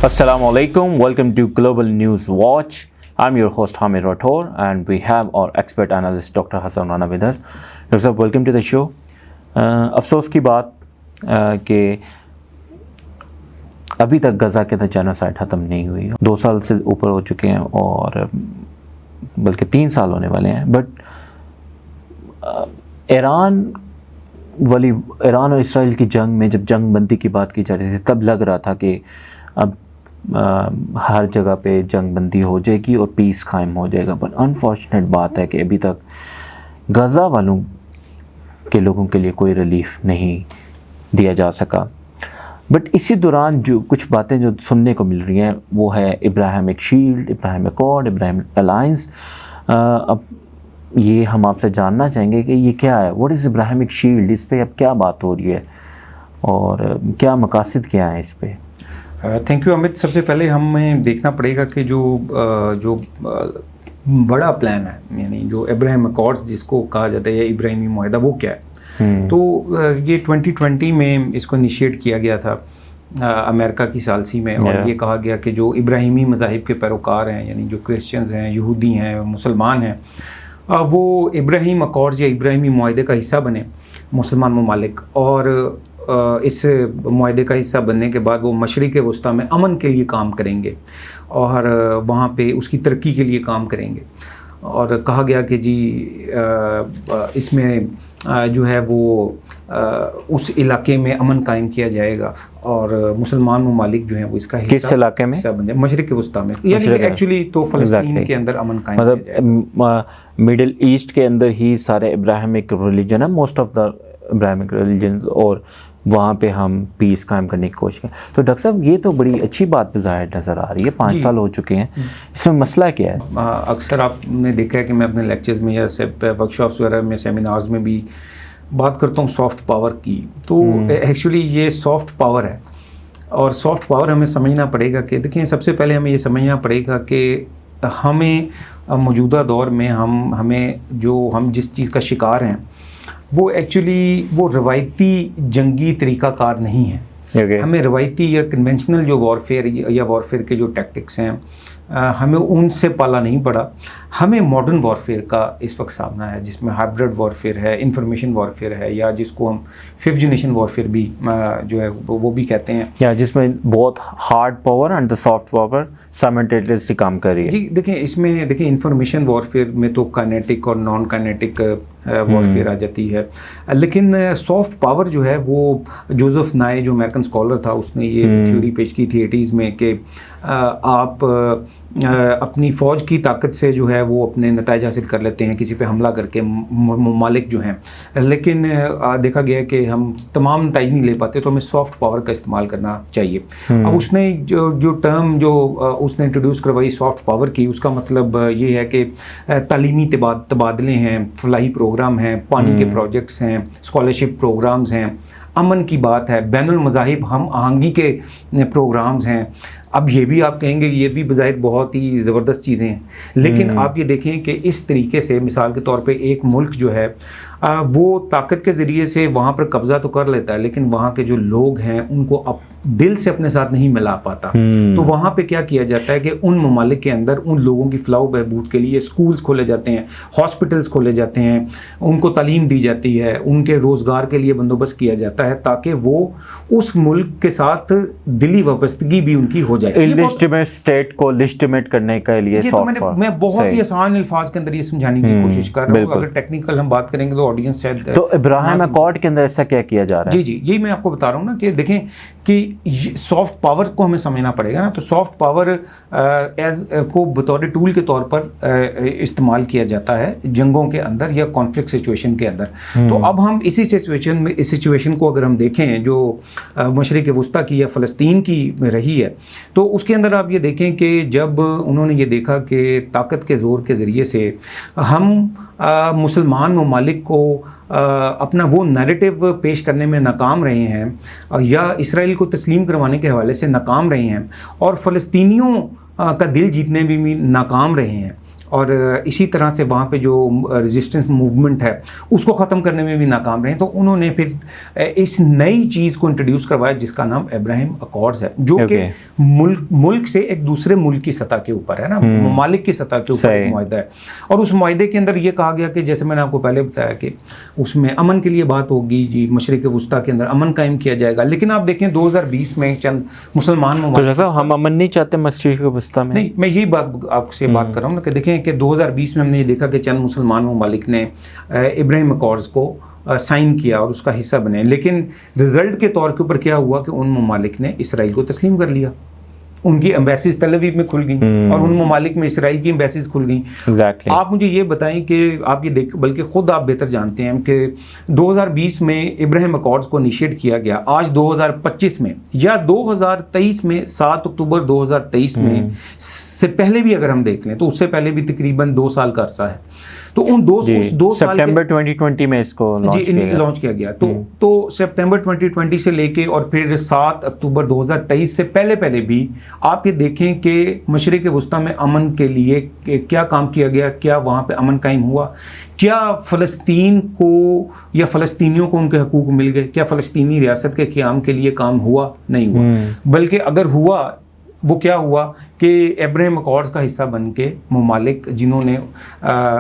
Assalamu alaikum. Welcome to Global News Watch. I'm your host Hamid Rathore and we have our expert analyst Dr. Hassan Rana with us. Dr. Sahab, welcome to the show. افسوس کی بات کہ ابھی تک غزہ کے اندر genocide ختم نہیں ہوئی. 2 سال سے اوپر ہو چکے ہیں اور بلکہ 3 سال ہونے والے ہیں. بٹ ایران اور اسرائیل کی جنگ میں جب جنگ بندی کی بات کی جا رہی تھی تب لگ رہا تھا کہ اب ہر جگہ پہ جنگ بندی ہو جائے گی اور پیس قائم ہو جائے گا. بٹ انفارچونیٹ بات ہے کہ ابھی تک غزہ والوں کے لوگوں کے لیے کوئی ریلیف نہیں دیا جا سکا. بٹ اسی دوران جو کچھ باتیں جو سننے کو مل رہی ہیں وہ ہے ابراہیمک شیلڈ, ابراہیم اکارڈ, ابراہیم الائنس. اب یہ ہم آپ سے جاننا چاہیں گے کہ یہ کیا ہے, واٹ از ابراہیمک شیلڈ, اس پہ اب کیا بات ہو رہی ہے اور کیا مقاصد کیا ہیں اس پہ. تھینک یو امت. سب سے پہلے ہمیں دیکھنا پڑے گا کہ جو بڑا پلان ہے, یعنی جو ابراہیم اکارڈز جس کو کہا جاتا ہے یا ابراہیمی معاہدہ, وہ کیا ہے. تو یہ 2020 میں اس کو انیشیٹ کیا گیا تھا امریکہ کی ثالثی میں, اور یہ کہا گیا کہ جو ابراہیمی مذاہب کے پیروکار ہیں, یعنی جو کرسچنز ہیں, یہودی ہیں, مسلمان ہیں, وہ ابراہیم اکارڈز یا ابراہیمی معاہدے کا حصہ بنے مسلمان ممالک, اور اس معاہدے کا حصہ بننے کے بعد وہ مشرق وسطیٰ میں امن کے لیے کام کریں گے اور وہاں پہ اس کی ترقی کے لیے کام کریں گے. اور کہا گیا کہ جی اس میں جو ہے وہ اس علاقے میں امن قائم کیا جائے گا اور مسلمان ممالک جو ہیں وہ اس کا حصہ, کس علاقے میں, مشرق وسطیٰ میں, یعنی ایکچولی تو فلسطین کے اندر امن قائم کیا جائے گا. مطلب مڈل ایسٹ کے اندر ہی سارے ابراہیمک ریلیجن ہے, most of the Abrahamic religions, اور وہاں پہ ہم پیس قائم کرنے کی کوشش کریں. تو ڈاکٹر صاحب یہ تو بڑی اچھی بات ظاہر نظر آ رہی ہے. 5 سال ہو چکے ہیں, اس میں مسئلہ کیا ہے؟ اکثر آپ نے دیکھا ہے کہ میں اپنے لیکچرز میں یا ورک شاپس وغیرہ میں, سیمینارز میں بھی بات کرتا ہوں سافٹ پاور کی. تو ایکچولی یہ سافٹ پاور ہے, اور سافٹ پاور ہمیں سمجھنا پڑے گا کہ دیکھیں, سب سے پہلے ہمیں یہ سمجھنا پڑے گا کہ ہمیں موجودہ دور میں ہم جس چیز کا شکار ہیں وہ ایکچولی وہ روایتی جنگی طریقہ کار نہیں ہے. ہمیں روایتی یا کنونشنل جو وارفیئر یا وارفیئر کے جو ٹیکٹکس ہیں ہمیں ان سے پالا نہیں پڑا. ہمیں ماڈرن وارفیئر کا اس وقت سامنا ہے, جس میں ہائبرڈ وارفیئر ہے, انفارمیشن وارفیئر ہے, یا جس کو ہم 5th جنریشن وارفیئر بھی جو ہے وہ بھی کہتے ہیں, یا جس میں بہت hard power and soft power simultaneously کام کر رہی ہے. جی دیکھیں, اس میں دیکھیں انفارمیشن وارفیئر میں تو کائنیٹک اور نان کائنیٹک وارفیئر آ جاتی ہے, لیکن سافٹ پاور جو ہے وہ جوزف نائے جو امریکن اسکالر تھا, اس نے یہ تھیوری پیش کی تھی 80s میں کہ آپ اپنی فوج کی طاقت سے جو ہے وہ اپنے نتائج حاصل کر لیتے ہیں کسی پہ حملہ کر کے, ممالک جو ہیں, لیکن دیکھا گیا کہ ہم تمام نتائج نہیں لے پاتے, تو ہمیں سافٹ پاور کا استعمال کرنا چاہیے. اب اس نے جو ٹرم جو اس نے انٹروڈیوس کروائی سافٹ پاور کی, اس کا مطلب یہ ہے کہ تعلیمی تبادلے ہیں, فلاحی پروگرام ہیں, پانی کے پروجیکٹس ہیں, اسکالرشپ پروگرامز ہیں, امن کی بات ہے, بین المذاہب ہم آہنگی کے پروگرامز ہیں. اب یہ بھی آپ کہیں گے یہ بھی بظاہر بہت ہی زبردست چیزیں ہیں, لیکن آپ یہ دیکھیں کہ اس طریقے سے مثال کے طور پہ ایک ملک جو ہے وہ طاقت کے ذریعے سے وہاں پر قبضہ تو کر لیتا ہے, لیکن وہاں کے جو لوگ ہیں ان کو دل سے اپنے ساتھ نہیں ملا پاتا. تو وہاں پہ کیا کیا جاتا ہے کہ ان ممالک کے اندر ان لوگوں کی فلاح و بہبود کے لیے اسکولز کھولے جاتے ہیں, ہاسپٹلس کھولے جاتے ہیں, ان کو تعلیم دی جاتی ہے, ان کے روزگار کے لیے بندوبست کیا جاتا ہے, تاکہ وہ اس ملک کے ساتھ دلی وابستگی بھی ان کی ہو جائے. لیجٹمیٹ اسٹیٹ کو لیجٹمیٹ کرنے کے لیے میں بہت ہی آسان الفاظ کے اندر یہ سمجھانے کی کوشش کر رہا ہوں. اگر ٹیکنیکل ہم بات کریں گے تو آڈینس شاید. تو ابراہیم اکارڈ کے اندر ایسا کیا کیا جا رہا ہے؟ جی یہی میں آپ کو بتا رہا ہوں نا کہ دیکھیں کہ سافٹ پاور کو ہمیں سمجھنا پڑے گا نا. تو سافٹ پاور کو بطور ٹول کے طور پر استعمال کیا جاتا ہے جنگوں کے اندر یا کانفلکٹ سچویشن کے اندر. تو اب ہم اسی سچویشن کو اگر ہم دیکھیں جو مشرق وسطیٰ کی یا فلسطین کی رہی ہے, تو اس کے اندر آپ یہ دیکھیں کہ جب انہوں نے یہ دیکھا کہ طاقت کے زور کے ذریعے سے ہم مسلمان ممالک کو اپنا وہ نیریٹو پیش کرنے میں ناکام رہے ہیں یا اسرائیل کو تسلیم کروانے کے حوالے سے ناکام رہے ہیں, اور فلسطینیوں کا دل جیتنے بھی ناکام رہے ہیں, اور اسی طرح سے وہاں پہ جو ریزسٹنس موومنٹ ہے اس کو ختم کرنے میں بھی ناکام رہے. تو انہوں نے پھر اس نئی چیز کو انٹروڈیوس کروایا جس کا نام ابراہیم اکارڈز ہے, جو کہ ملک سے ایک دوسرے ملک کی سطح کے اوپر ہے نا, ممالک کی سطح کے اوپر ایک معاہدہ ہے. اور اس معاہدے کے اندر یہ کہا گیا کہ جیسے میں نے آپ کو پہلے بتایا کہ اس میں امن کے لیے بات ہوگی, جی مشرق وسطیٰ کے اندر امن قائم کیا جائے گا. لیکن آپ دیکھیں 2020 میں چند مسلمان ممالک, ہم امن نہیں چاہتے مشرق وسطیٰ میں, نہیں, میں یہی بات آپ سے بات کر رہا ہوں نا کہ دیکھیں کہ 2020 میں ہم نے یہ دیکھا کہ چند مسلمان ممالک نے ابراہیم اکارڈز کو سائن کیا اور اس کا حصہ بنے. لیکن رزلٹ کے طور کے اوپر کیا ہوا کہ ان ممالک نے اسرائیل کو تسلیم کر لیا. ان کی ایمبیسیز تل ابیب میں کھل گئیں اور ان ممالک میں اسرائیل کی ایمبیسیز کھل گئیں. آپ مجھے یہ بتائیں کہ آپ یہ دیکھ, بلکہ خود آپ بہتر جانتے ہیں کہ 2020 میں ابراہیم اکارڈز کو انیشیٹ کیا گیا, آج 2025 میں یا 2023 میں 7 اکتوبر 2023 میں سے پہلے بھی اگر ہم دیکھ لیں تو اس سے پہلے بھی تقریباً 2 سال کا عرصہ ہے. تو ان دو سال سپٹمبر 2020 میں اس کو لانچ کیا گیا. تو سپٹمبر 2020 سے لے کے اور پھر 7 اکتوبر 2023 سے پہلے بھی آپ یہ دیکھیں کہ مشرق وسطیٰ میں امن کے لیے کیا کام کیا گیا, کیا وہاں پہ امن قائم ہوا, کیا فلسطین کو یا فلسطینیوں کو ان کے حقوق مل گئے, کیا فلسطینی ریاست کے قیام کے لیے کام ہوا؟ نہیں ہوا. بلکہ اگر ہوا وہ کیا ہوا کہ ابراہیم اکارڈز کا حصہ بن کے ممالک جنہوں نے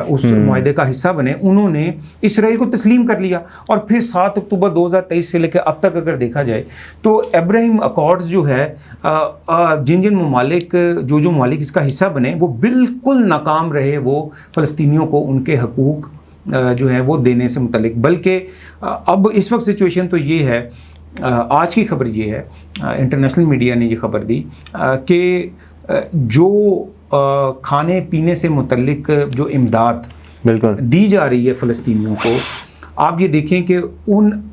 اس معاہدے کا حصہ بنے انہوں نے اسرائیل کو تسلیم کر لیا. اور پھر 7 اکتوبر 2023 سے لے کے اب تک اگر دیکھا جائے تو ابراہیم اکارڈز جو ہے جن ممالک جو ممالک اس کا حصہ بنے وہ بالکل ناکام رہے وہ فلسطینیوں کو ان کے حقوق جو ہے وہ دینے سے متعلق. بلکہ اب اس وقت سچویشن تو یہ ہے, آج کی خبر یہ ہے, انٹرنیشنل میڈیا نے یہ خبر دی کہ جو کھانے پینے سے متعلق جو امداد بالکل دی جا رہی ہے فلسطینیوں کو, آپ یہ دیکھیں کہ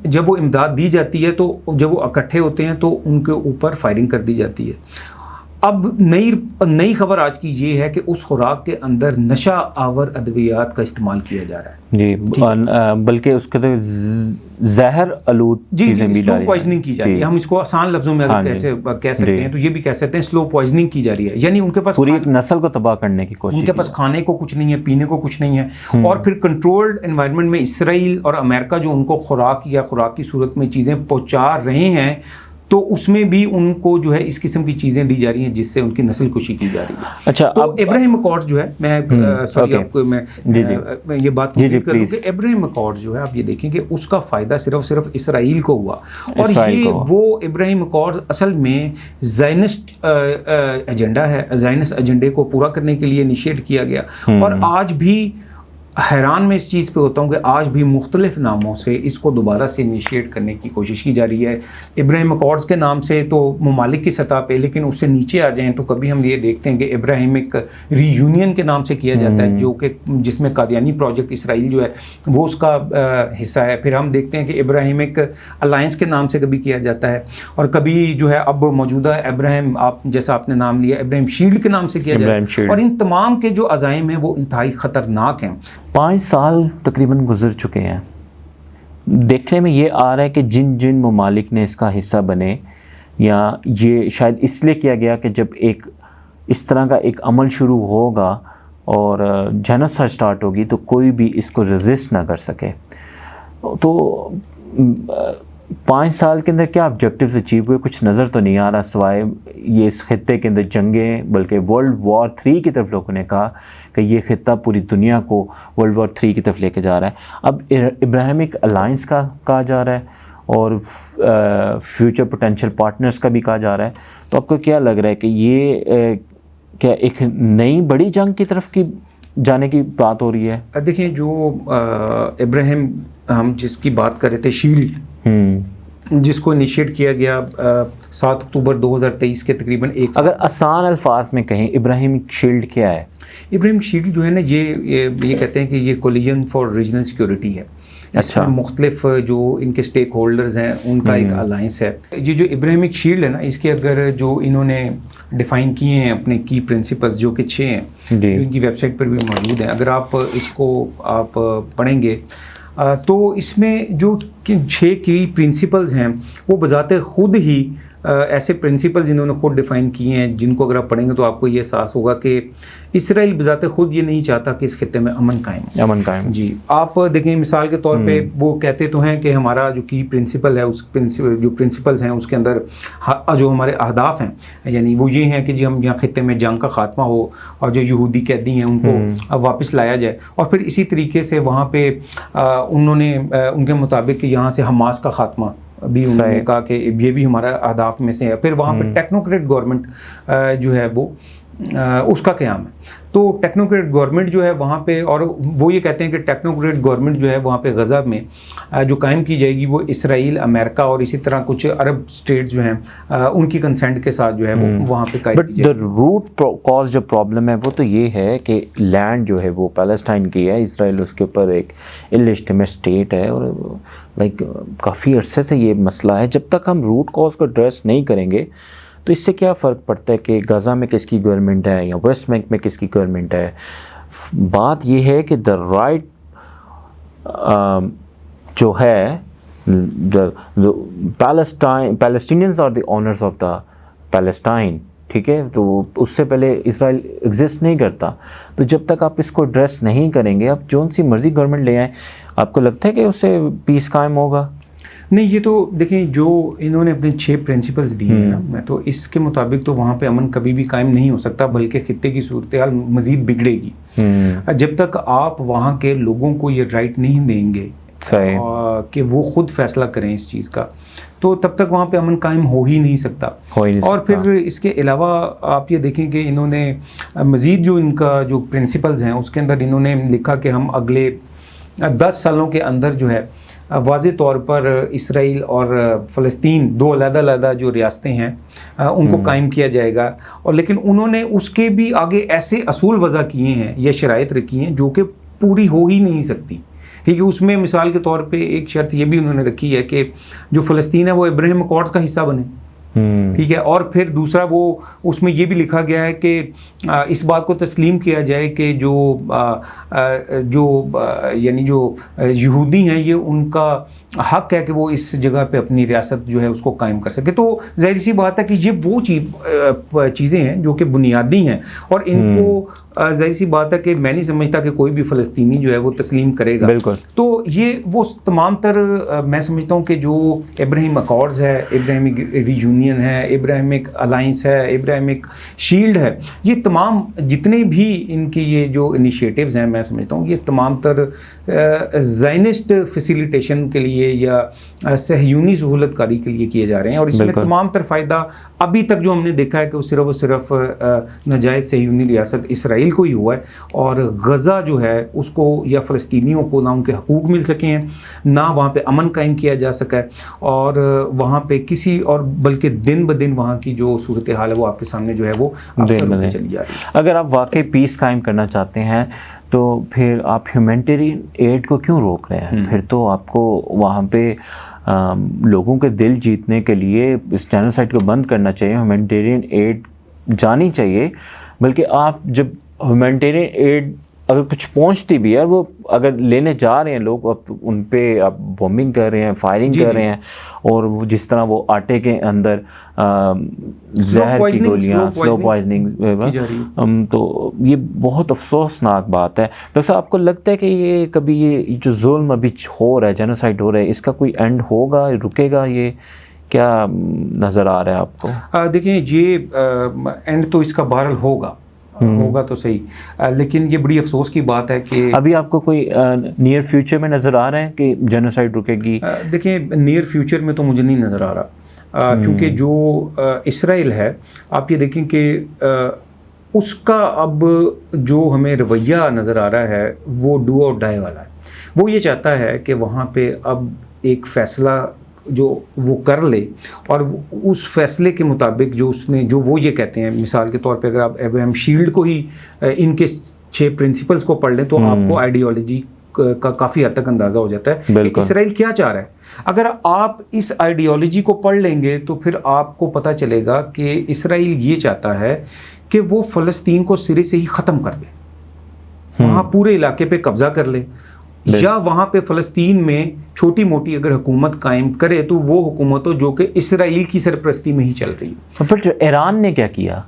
جب وہ امداد دی جاتی ہے تو جب وہ اکٹھے ہوتے ہیں تو ان کے اوپر فائرنگ کر دی جاتی ہے. اب نئی خبر آج کی یہ ہے کہ اس خوراک کے اندر نشہ آور ادویات کا استعمال کیا جا رہا ہے. جی, بلکہ اس کے زہر آلود چیزیں بھی سلو پوائزننگ کی جا رہی ہے. ہم اس کو آسان لفظوں میں اگر کیسے کہہ سکتے ہیں تو یہ بھی کہہ سکتے ہیں سلو پوائزننگ کی جا رہی ہے. یعنی ان کے پاس پوری ایک نسل کو تباہ کرنے کی کوشش, ان کے پاس کھانے کو کچھ نہیں ہے, پینے کو کچھ نہیں ہے. اور پھر کنٹرولڈ انوائرمنٹ میں اسرائیل اور امریکہ جو ان کو خوراک یا خوراک کی صورت میں چیزیں پہنچا رہے ہیں تو اس میں بھی ان کو جو ہے اس قسم کی چیزیں دی جا رہی ہیں جس سے ان کی نسل کشی کی جا رہی ہے. اچھا, تو ابراہیم اکارڈز جو ہے, میں سوری آپ کو میں یہ بات کروں کہ ابراہیم اکارڈز جو ہے آپ یہ دیکھیں کہ اس کا فائدہ صرف اسرائیل کو ہوا. اور یہ وہ ابراہیم اکارڈز اصل میں زائنسٹ ایجنڈا ہے, زائنسٹ ایجنڈے کو پورا کرنے کے لیے انیشیٹ کیا گیا. اور آج بھی حیران میں اس چیز پہ ہوتا ہوں کہ آج بھی مختلف ناموں سے اس کو دوبارہ سے انیشیٹ کرنے کی کوشش کی جا رہی ہے. ابراہیم اکارڈز کے نام سے تو ممالک کی سطح پہ, لیکن اس سے نیچے آ جائیں تو کبھی ہم یہ دیکھتے ہیں کہ ابراہیمک ری یونین کے نام سے کیا جاتا ہے, جو کہ جس میں قادیانی پروجیکٹ اسرائیل جو ہے وہ اس کا حصہ ہے. پھر ہم دیکھتے ہیں کہ ابراہیمک الائنس کے نام سے کبھی کیا جاتا ہے, اور کبھی جو ہے اب موجودہ ابراہیم, آپ جیسا آپ نے نام لیا, ابراہیم شیلڈ کے نام سے کیا جاتا ہے. اور ان تمام کے جو عزائم ہیں وہ انتہائی خطرناک ہیں. 5 سال تقریباً گزر چکے ہیں. دیکھنے میں یہ آ رہا ہے کہ جن ممالک نے اس کا حصہ بنے, یا یہ شاید اس لیے کیا گیا کہ جب ایک اس طرح کا ایک عمل شروع ہوگا اور جینوسائیڈ سٹارٹ ہوگی تو کوئی بھی اس کو ریزسٹ نہ کر سکے. تو 5 سال کے اندر کیا آبجیکٹیوز اچیو ہوئے کچھ نظر تو نہیں آ رہا, سوائے یہ اس خطے کے اندر جنگیں, بلکہ ورلڈ وار 3 کی طرف لوگوں نے کہا کہ یہ خطہ پوری دنیا کو ورلڈ وار 3 کی طرف لے کے جا رہا ہے. اب ابراہیمک الائنس کا کہا جا رہا ہے اور فیوچر پوٹینشیل پارٹنرز کا بھی کہا جا رہا ہے. تو آپ کو کیا لگ رہا ہے کہ یہ کیا ایک نئی بڑی جنگ کی طرف کی جانے کی بات ہو رہی ہے؟ دیکھیں, جو ابراہیم ہم جس کی بات کر رہے تھے, شیلڈ جس کو انیشیٹ کیا گیا 7 اکتوبر 2023 کے تقریباً ایک سال. اگر آسان الفاظ میں کہیں ابراہیم شیلڈ کیا ہے؟ ابراہیم شیلڈ جو ہے نا, یہ کہتے ہیں کہ یہ کولیجن فار ریجنل سیکورٹی ہے. اس میں مختلف جو ان کے سٹیک ہولڈرز ہیں ان کا ایک الائنس ہے. یہ جو ابراہیمک شیلڈ ہے نا, اس کے اگر جو انہوں نے ڈیفائن کیے ہیں اپنے کی پرنسپلز جو کہ 6 ہیں, جو ان کی ویب سائٹ پر بھی موجود ہیں, اگر آپ اس کو آپ پڑھیں گے تو اس میں جو 6 کی پرنسپلز ہیں وہ بذات خود ہی ایسے پرنسپلز انہوں نے خود ڈیفائن کیے ہیں جن کو اگر آپ پڑھیں گے تو آپ کو یہ احساس ہوگا کہ اسرائیل بذات خود یہ نہیں چاہتا کہ اس خطے میں امن قائم. جی آپ دیکھیں مثال کے طور پہ وہ کہتے تو ہیں کہ ہمارا جو کی پرنسپل ہے اس جو پرنسپلز ہیں اس کے اندر جو ہمارے اہداف ہیں یعنی وہ یہ ہیں کہ جی ہم یہاں خطے میں جنگ کا خاتمہ ہو اور جو یہودی قیدی ہیں ان کو واپس لایا جائے اور پھر اسی طریقے سے وہاں پہ انہوں نے ان کے مطابق یہاں سے حماس کا خاتمہ بھی انہوں نے کہا کہ یہ بھی ہمارا اہداف میں سے ہے. پھر وہاں پہ ٹیکنوکریٹ گورنمنٹ جو ہے وہ اس کا قیام ہے. تو ٹیکنوکریٹ گورنمنٹ جو ہے وہاں پہ اور وہ یہ کہتے ہیں کہ ٹیکنوکریٹ گورنمنٹ جو ہے وہاں پہ غزہ میں جو قائم کی جائے گی وہ اسرائیل امریکہ اور اسی طرح کچھ عرب اسٹیٹس جو ہیں ان کی کنسنٹ کے ساتھ جو ہے وہ وہاں پہ قائم کی جائے گی. بٹ روٹ کاز جو پرابلم ہے وہ تو یہ ہے کہ لینڈ جو ہے وہ پیلسٹائن کی ہے, اسرائیل اس کے اوپر ایک اللیجٹمیٹ اسٹیٹ ہے اور لائک کافی عرصے سے یہ مسئلہ ہے. جب تک ہم روٹ کاز کو ایڈریس نہیں کریں گے تو اس سے کیا فرق پڑتا ہے کہ غزہ میں کس کی گورنمنٹ ہے یا ویسٹ بینک میں کس کی گورنمنٹ ہے. بات یہ ہے کہ دا رائٹ جو ہے Palestinians are the owners of the Palestine, ٹھیک ہے, تو اس سے پہلے اسرائیل ایگزسٹ نہیں کرتا. تو جب تک آپ اس کو ایڈریس نہیں کریں گے, آپ جون سی مرضی گورنمنٹ لے آئیں, آپ کو لگتا ہے کہ اس سے پیس قائم ہوگا؟ نہیں, یہ تو دیکھیں جو انہوں نے اپنے 6 پرنسپلز دیے ہیں نا, تو اس کے مطابق تو وہاں پہ امن کبھی بھی قائم نہیں ہو سکتا بلکہ خطے کی صورتحال مزید بگڑے گی. جب تک آپ وہاں کے لوگوں کو یہ رائٹ نہیں دیں گے کہ وہ خود فیصلہ کریں اس چیز کا, تو تب تک وہاں پہ امن قائم ہو ہی نہیں سکتا. اور پھر اس کے علاوہ آپ یہ دیکھیں کہ انہوں نے مزید جو ان کا جو پرنسپلز ہیں اس کے اندر انہوں نے لکھا کہ ہم اگلے 10 سالوں کے اندر جو ہے واضح طور پر اسرائیل اور فلسطین 2 علیحدہ جو ریاستیں ہیں ان کو قائم کیا جائے گا. اور لیکن انہوں نے اس کے بھی آگے ایسے اصول وضع کیے ہیں یا شرائط رکھی ہیں جو کہ پوری ہو ہی نہیں سکتی. ٹھیک ہے, اس میں مثال کے طور پہ ایک شرط یہ بھی انہوں نے رکھی ہے کہ جو فلسطین ہے وہ ابراہیم اکارڈز کا حصہ بنے. ٹھیک ہے, اور پھر دوسرا وہ اس میں یہ بھی لکھا گیا ہے کہ اس بات کو تسلیم کیا جائے کہ جو یعنی جو یہودی ہیں یہ ان کا حق ہے کہ وہ اس جگہ پہ اپنی ریاست جو ہے اس کو قائم کر سکے. تو ظاہر سی بات ہے کہ یہ وہ چیزیں ہیں جو کہ بنیادی ہیں اور ان کو ظاہر سی بات ہے کہ میں نہیں سمجھتا کہ کوئی بھی فلسطینی جو ہے وہ تسلیم کرے گا. بالکل. تو یہ وہ تمام تر میں سمجھتا ہوں کہ جو ابراہیم اکارڈز ہے, ابراہیمک یونین ہے, ابراہیمک الائنس ہے, ابراہیمک شیلڈ ہے, یہ تمام جتنے بھی ان کی یہ جو انیشیٹیوز ہیں میں سمجھتا ہوں یہ تمام تر زائنسٹ فیسیلیٹیشن کے لیے یا صہیونی سہولت کاری کے لیے کیے جا رہے ہیں. اور اس میں تمام تر فائدہ ابھی تک جو ہم نے دیکھا ہے کہ وہ صرف ناجائز صہیونی ریاست اسرائیل کو ہی ہوا ہے, اور غزہ جو ہے اس کو یا فلسطینیوں کو نہ ان کے حقوق مل سکے ہیں, نہ وہاں پہ امن قائم کیا جا سکا ہے, اور وہاں پہ کسی اور بلکہ دن بدن وہاں کی جو صورتحال ہے وہ آپ کے سامنے جو ہے وہ چلی جا رہی ہے. اگر آپ واقعی پیس قائم کرنا چاہتے ہیں تو پھر آپ ہیومینٹیرین ایڈ کو کیوں روک رہے ہیں؟ پھر تو آپ کو وہاں پہ لوگوں کے دل جیتنے کے لیے اس جینوسائیڈ کو بند کرنا چاہیے, ہیومینٹیرین ایڈ جانی چاہیے. بلکہ آپ جب ہیومینٹیرین ایڈ اگر کچھ پہنچتی بھی ہے, وہ اگر لینے جا رہے ہیں لوگ, اب ان پہ آپ بومبنگ کر رہے ہیں, فائرنگ کر رہے ہیں, اور وہ جس طرح وہ آٹے کے اندر زہر کی گولیاں, سلو پوائزننگ, تو یہ بہت افسوسناک بات ہے. ڈاکٹر صاحب آپ کو لگتا ہے کہ یہ کبھی یہ جو ظلم ابھی ہو رہا ہے, جینوسائیڈ ہو رہا ہے, اس کا کوئی اینڈ ہوگا, رکے گا, یہ کیا نظر آ رہا ہے آپ کو؟ دیکھیں یہ اینڈ تو اس کا بہرحال ہوگا تو صحیح, لیکن یہ بڑی افسوس کی بات ہے کہ ابھی آپ کو کوئی نیئر فیوچر میں نظر آ رہا ہے کہ جینوسائیڈ رکے گی؟ دیکھیں نیئر فیوچر میں تو مجھے نہیں نظر آ رہا, کیونکہ جو اسرائیل ہے آپ یہ دیکھیں کہ اس کا اب جو ہمیں رویہ نظر آ رہا ہے وہ ڈو اور ڈائی والا ہے. وہ یہ چاہتا ہے کہ وہاں پہ اب ایک فیصلہ جو وہ کر لے, اور اس فیصلے کے مطابق جو اس نے جو وہ یہ کہتے ہیں, مثال کے طور پہ اگر آپ ابراہیم شیلڈ کو ہی ان کے 6 پرنسپلز کو پڑھ لیں تو آپ کو آئیڈیالوجی کا کافی حد تک اندازہ ہو جاتا ہے کہ اسرائیل کیا چاہ رہا ہے. اگر آپ اس آئیڈیالوجی کو پڑھ لیں گے تو پھر آپ کو پتہ چلے گا کہ اسرائیل یہ چاہتا ہے کہ وہ فلسطین کو سرے سے ہی ختم کر دے, وہاں پورے علاقے پہ قبضہ کر لے, یا وہاں پہ فلسطین میں چھوٹی موٹی اگر حکومت قائم کرے تو وہ حکومت ہو جو کہ اسرائیل کی سرپرستی میں ہی چل رہی ہو. پھر ایران نے کیا کیا؟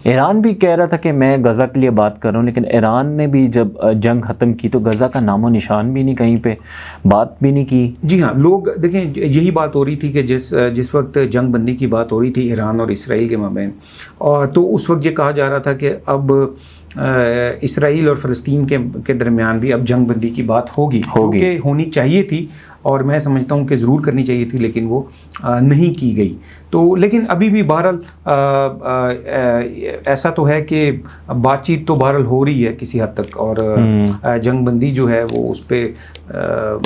ایران بھی کہہ رہا تھا کہ میں غزہ کے لیے بات کر رہا ہوں، لیکن ایران نے بھی جب جنگ ختم کی تو غزہ کا نام و نشان بھی نہیں، کہیں پہ بات بھی نہیں کی. جی ہاں، لوگ دیکھیں یہی بات ہو رہی تھی کہ جس وقت جنگ بندی کی بات ہو رہی تھی ایران اور اسرائیل کے مابین، اور تو اس وقت یہ کہا جا رہا تھا کہ اب اسرائیل اور فلسطین کے درمیان بھی اب جنگ بندی کی بات ہوگی جو کہ ہونی چاہیے تھی، اور میں سمجھتا ہوں کہ ضرور کرنی چاہیے تھی، لیکن وہ نہیں کی گئی. تو لیکن ابھی بھی بہرحال ایسا تو ہے کہ بات چیت تو بہرحال ہو رہی ہے کسی حد تک، اور جنگ بندی جو ہے وہ اس پہ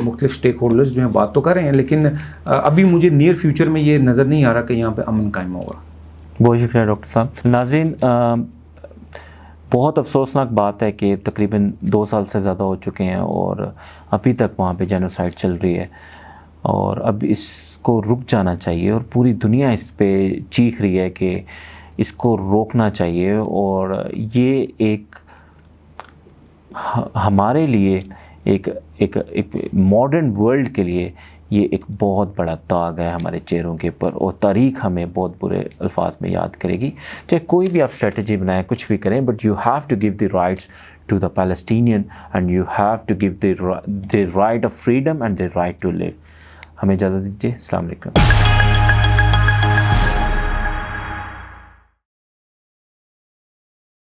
مختلف اسٹیک ہولڈرز جو ہیں بات تو کر رہے ہیں، لیکن ابھی مجھے نیئر فیوچر میں یہ نظر نہیں آ رہا کہ یہاں پہ امن قائم ہوگا. بہت شکریہ ڈاکٹر صاحب. ناظرین، بہت افسوسناک بات ہے کہ تقریباً 2 سال سے زیادہ ہو چکے ہیں اور ابھی تک وہاں پہ جینوسائیڈ چل رہی ہے، اور اب اس کو رک جانا چاہیے، اور پوری دنیا اس پہ چیخ رہی ہے کہ اس کو روکنا چاہیے. اور یہ ایک ہمارے لیے ایک ماڈرن ورلڈ کے لیے یہ ایک بہت بڑا داغ ہے ہمارے چہروں کے اوپر، اور تاریخ ہمیں بہت برے الفاظ میں یاد کرے گی. چاہے کوئی بھی آپ اسٹریٹجی بنائیں، کچھ بھی کریں، but you have to give the rights to the Palestinian, and you have to give the right of freedom and the right to live. ہمیں اجازت دیجیے. السلام علیکم.